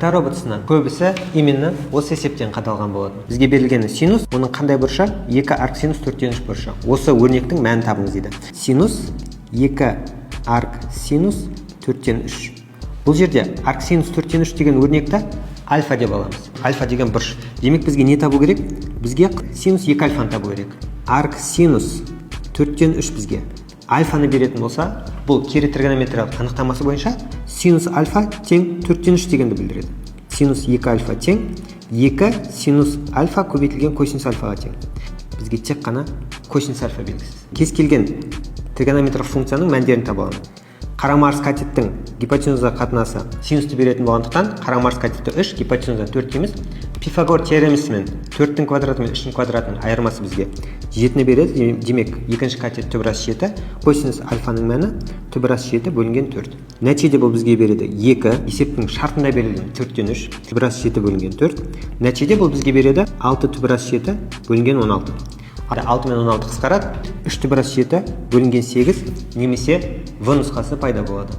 фотороботысынан көбісі именно осы есептен қадалған болады. Бізге берілгені синус, оның қандай бұрышы? 2 арксинус 4-3 бұрышы. Осы өрнектің мәнін табыңыз дейді. Синус 2 арксинус 4-3. Бұл жерде арксинус 4-3 деген өрнекті альфа деп аламыз. Альфа деген бұрыш. Демек бізге не табу керек? Бізге синус 2 альфаны табу керек. Арксинус 4-3 бізге альфаны беретін болса, бұл кері тригонометриялық анықтамасы бойынша синус альфа тең 4-3 дегенді білдіреді. Синус 2 альфа тең 2 синус альфа көбейтілген косинус альфаға тең. Бізге тек қана косинус альфа белгісіз. Кез келген тригонометриялық функцияның мәндерін таба аламыз. Қарама-қарсы катеттің гипотенуза қатынасы синусты беретін болғандықтан, қарама-қарсы катетті 3, гипотенуза 4 дейміз. Пифагор теоремасымен 4-тің квадраты мен 3-тің квадратының айырмасы бізге 7-ні береді. Демек, екінші катет түбірас 7, косинус альфаның мәні түбірас 7 бөлінген 4. Нәтиже бұл бізге береді 2, есептің шартында берілген 4-3, түбірас 7 бөлінген 4. Нәтиже бұл бізге береді 6 түбірас 7 бөлінген 16. 6 мен 16 қысқарады, 3 түбірас 7 бөлінген 8 немесе В нұсқасы пайда болады.